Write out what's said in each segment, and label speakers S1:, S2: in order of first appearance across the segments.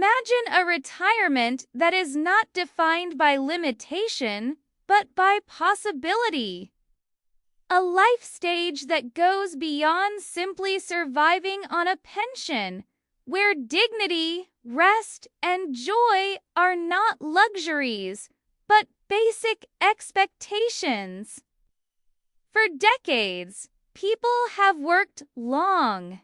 S1: Imagine a retirement that is not defined by limitation, but by possibility. A life stage that goes beyond simply surviving on a pension, where dignity, rest, and joy are not luxuries, but basic expectations. For decades, people have worked long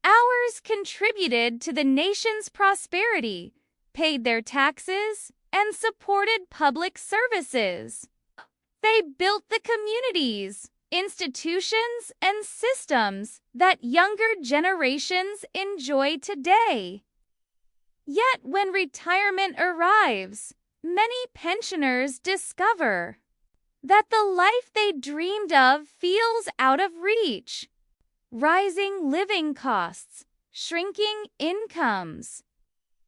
S1: hours, contributed to the nation's prosperity, paid their taxes, and supported public services. They built the communities, institutions, and systems that younger generations enjoy today. Yet when retirement arrives, many pensioners discover that the life they dreamed of feels out of reach. Rising living costs, shrinking incomes,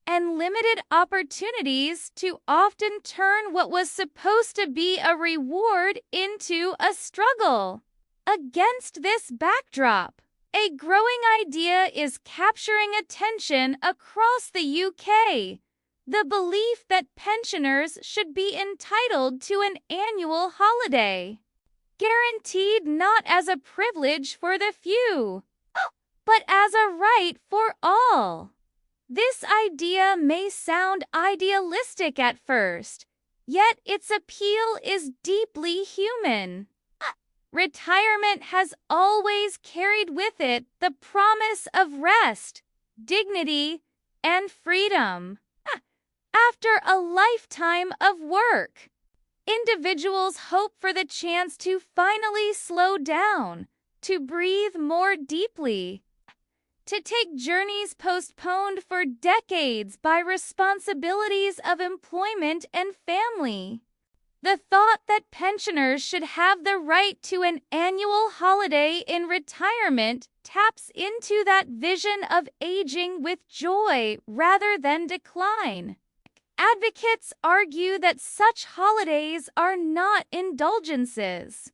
S1: and limited opportunities to often turn what was supposed to be a reward into a struggle. Against this backdrop, a growing idea is capturing attention across the UK: the belief that pensioners should be entitled to an annual holiday, guaranteed not as a privilege for the few, but as a right for all. This idea may sound idealistic at first, yet its appeal is deeply human. Retirement has always carried with it the promise of rest, dignity, and freedom. After a lifetime of work, individuals hope for the chance to finally slow down, to breathe more deeply, to take journeys postponed for decades by responsibilities of employment and family. The thought that pensioners should have the right to an annual holiday in retirement taps into that vision of aging with joy rather than decline. Advocates argue that such holidays are not indulgences.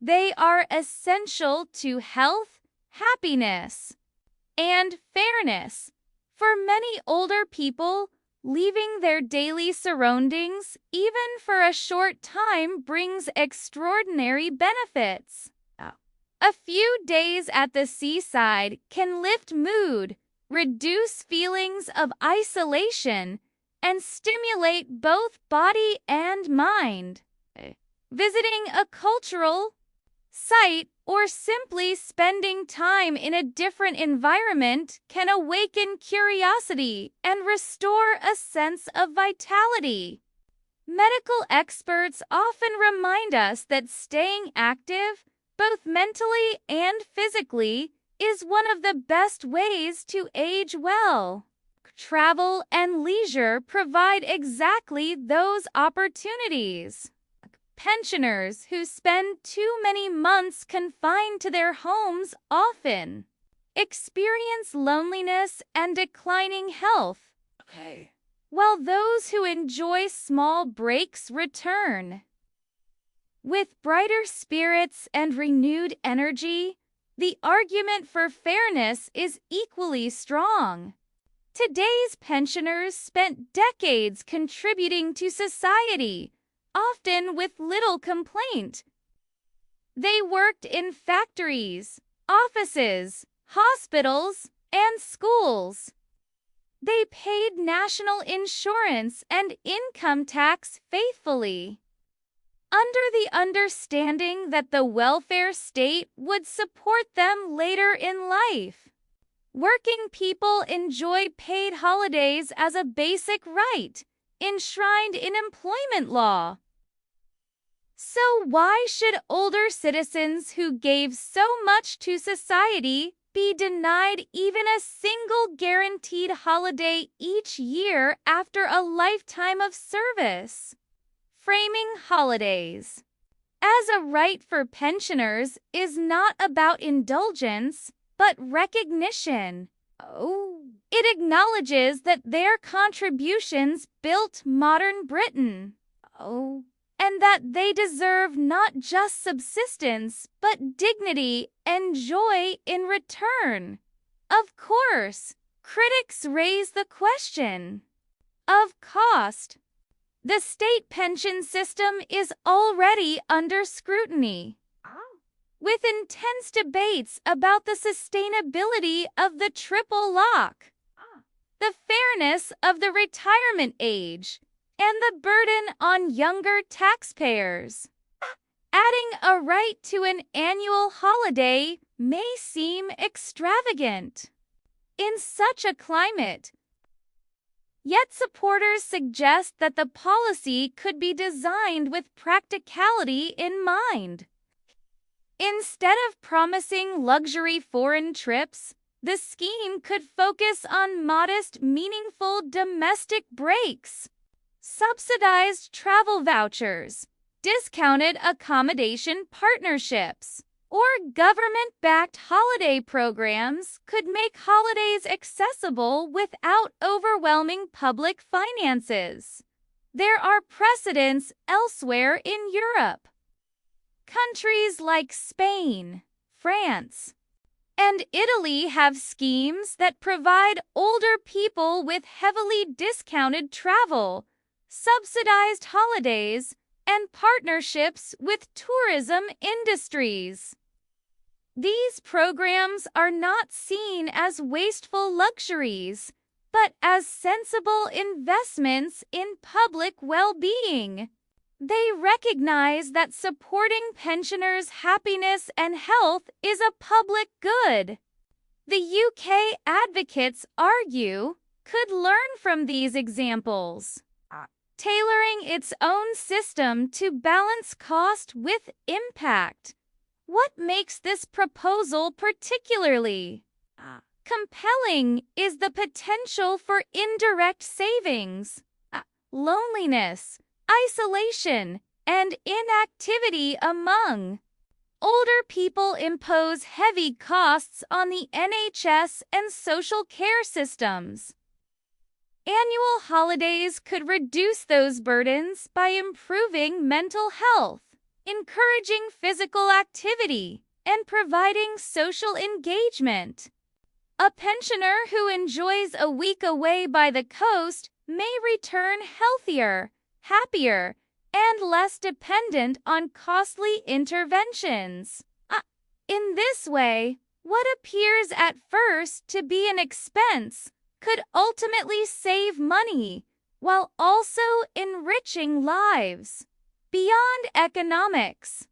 S1: They are essential to health, happiness, and fairness. For many older people, leaving their daily surroundings, even for a short time, brings extraordinary benefits. A few days at the seaside can lift mood, reduce feelings of isolation, and stimulate both body and mind. Visiting a cultural site or simply spending time in a different environment can awaken curiosity and restore a sense of vitality. Medical experts often remind us that staying active, both mentally and physically, is one of the best ways to age well. Travel and leisure provide exactly those opportunities. Pensioners who spend too many months confined to their homes often experience loneliness and declining health, while those who enjoy small breaks return with brighter spirits and renewed energy. The argument for fairness is equally strong. Today's pensioners spent decades contributing to society, often with little complaint. They worked in factories, offices, hospitals, and schools. They paid national insurance and income tax faithfully, under the understanding that the welfare state would support them later in life. Working people enjoy paid holidays as a basic right, enshrined in employment law. So why should older citizens who gave so much to society be denied even a single guaranteed holiday each year after a lifetime of service? Framing holidays as a right for pensioners is not about indulgence, but recognition. It acknowledges that their contributions built modern Britain. And that they deserve not just subsistence, but dignity and joy in return. Of course, Critics raise the question of cost. The state pension system is already under scrutiny, with intense debates about the sustainability of the triple lock, the fairness of the retirement age, and the burden on younger taxpayers. Adding a right to an annual holiday may seem extravagant in such a climate. Yet supporters suggest that the policy could be designed with practicality in mind. Instead of promising luxury foreign trips, the scheme could focus on modest, meaningful domestic breaks. Subsidized travel vouchers, discounted accommodation partnerships, or government-backed holiday programs could make holidays accessible without overwhelming public finances. There are precedents elsewhere in Europe. Countries like Spain, France, and Italy have schemes that provide older people with heavily discounted travel, subsidized holidays, and partnerships with tourism industries. These programs are not seen as wasteful luxuries, but as sensible investments in public well-being. They recognize that supporting pensioners' happiness and health is a public good. The UK advocates argue could learn from these examples, tailoring its own system to balance cost with impact. What makes this proposal particularly compelling is the potential for indirect savings. Loneliness, isolation, and inactivity among older people impose heavy costs on the NHS and social care systems. Annual holidays could reduce those burdens by improving mental health, encouraging physical activity, and providing social engagement. A pensioner who enjoys a week away by the coast may return healthier, happier, and less dependent on costly interventions. In this way, what appears at first to be an expense could ultimately save money while also enriching lives. Beyond economics,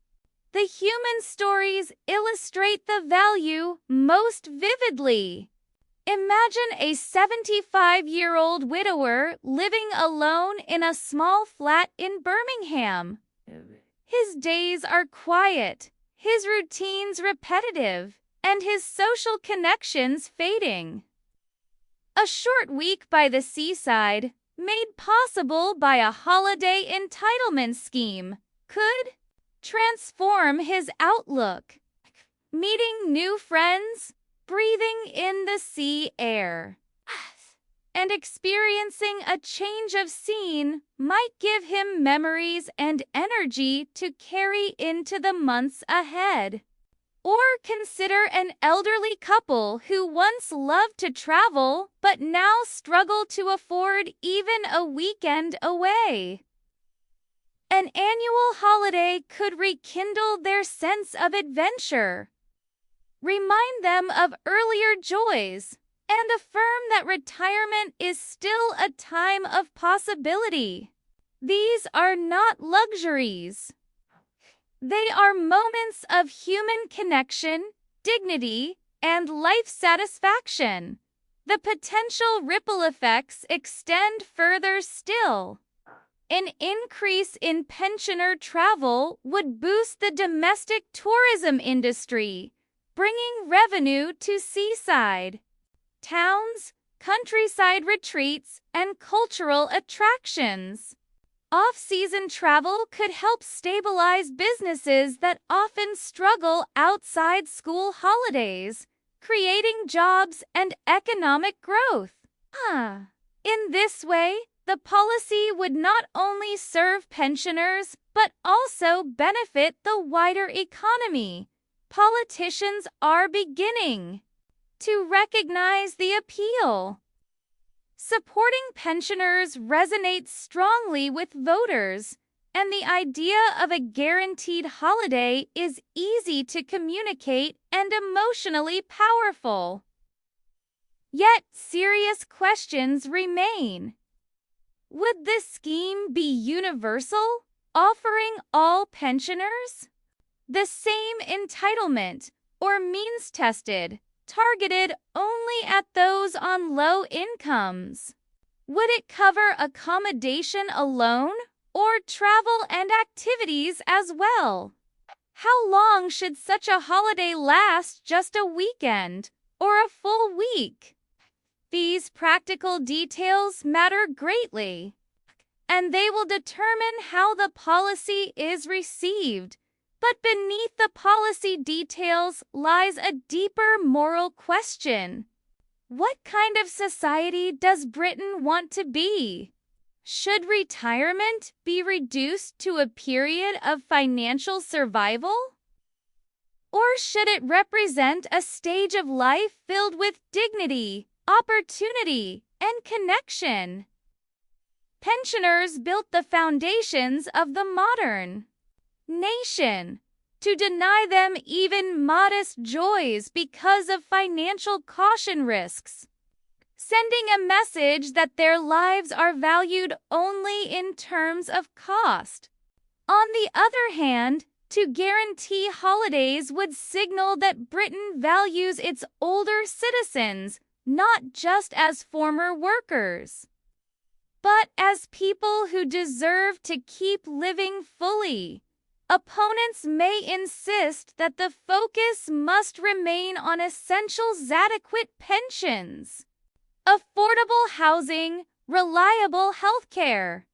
S1: the human stories illustrate the value most vividly. Imagine a 75-year-old widower living alone in a small flat in Birmingham. His days are quiet, his routines repetitive, and his social connections fading. A short week by the seaside, made possible by a holiday entitlement scheme, could transform his outlook. Meeting new friends, breathing in the sea air, and experiencing a change of scene might give him memories and energy to carry into the months ahead. Or consider an elderly couple who once loved to travel but now struggle to afford even a weekend away. An annual holiday could rekindle their sense of adventure, remind them of earlier joys, and affirm that retirement is still a time of possibility. These are not luxuries. They are moments of human connection, dignity, and life satisfaction. The potential ripple effects extend further still. An increase in pensioner travel would boost the domestic tourism industry, bringing revenue to seaside towns, countryside retreats, and cultural attractions. Off-season travel could help stabilize businesses that often struggle outside school holidays, creating jobs and economic growth. In this way, the policy would not only serve pensioners but also benefit the wider economy. Politicians are beginning to recognize the appeal. Supporting pensioners resonates strongly with voters, and the idea of a guaranteed holiday is easy to communicate and emotionally powerful. Yet serious questions remain. Would this scheme be universal, offering all pensioners the same entitlement, or means-tested, targeted only at those on low incomes? Would it cover accommodation alone, or travel and activities as well? How long should such a holiday last? Just a weekend, or a full week? These practical details matter greatly, and they will determine how the policy is received. But beneath the policy details lies a deeper moral question. What kind of society does Britain want to be? Should retirement be reduced to a period of financial survival? Or should it represent a stage of life filled with dignity, opportunity, and connection? Pensioners built the foundations of the modern nation. To deny them even modest joys because of financial caution risks, sending a message that their lives are valued only in terms of cost. On the other hand, to guarantee holidays would signal that Britain values its older citizens not just as former workers, but as people who deserve to keep living fully. Opponents may insist that the focus must remain on essentials: adequate pensions, affordable housing, reliable health care.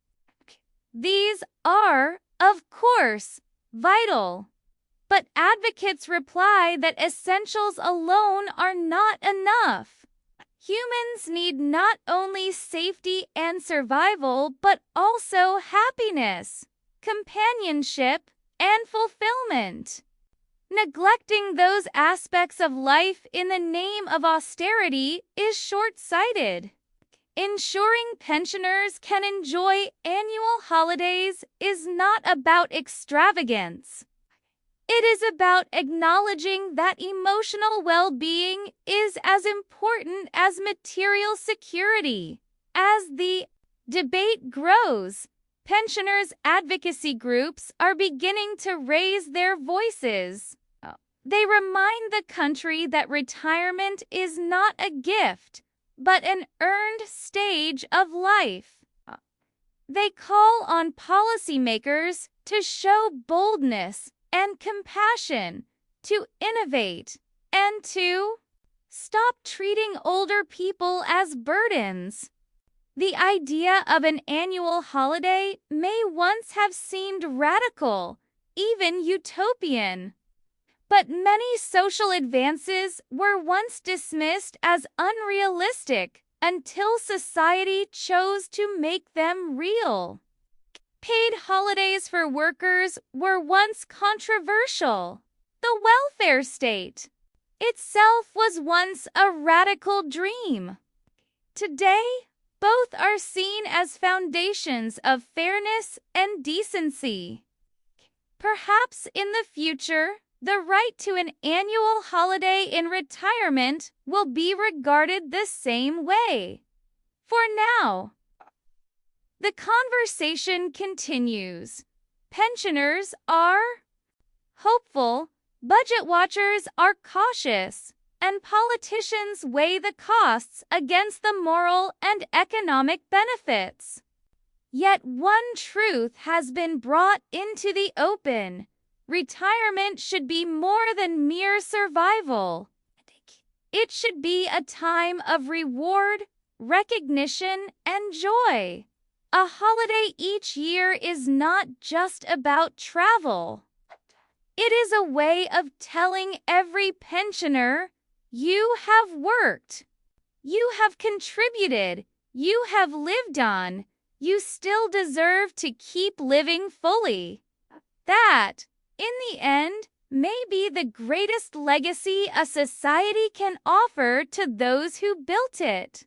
S1: These are, of course, vital. But advocates reply that essentials alone are not enough. Humans need not only safety and survival, but also happiness, companionship, and fulfillment. Neglecting those aspects of life in the name of austerity is short-sighted. Ensuring pensioners can enjoy annual holidays is not about extravagance. It is about acknowledging that emotional well-being is as important as material security. As the debate grows, pensioners' advocacy groups are beginning to raise their voices. They remind the country that retirement is not a gift, but an earned stage of life. They call on policymakers to show boldness and compassion, to innovate, and to stop treating older people as burdens. The idea of an annual holiday may once have seemed radical, even utopian. But many social advances were once dismissed as unrealistic until society chose to make them real. Paid holidays for workers were once controversial. The welfare state itself was once a radical dream. Today, both are seen as foundations of fairness and decency. Perhaps in the future, the right to an annual holiday in retirement will be regarded the same way. For now, the conversation continues. Pensioners are hopeful, budget watchers are cautious, and politicians weigh the costs against the moral and economic benefits. Yet one truth has been brought into the open. Retirement should be more than mere survival. It should be a time of reward, recognition, and joy. A holiday each year is not just about travel. It is a way of telling every pensioner, you have worked, you have contributed, you have lived on, you still deserve to keep living fully. That, in the end, may be the greatest legacy a society can offer to those who built it.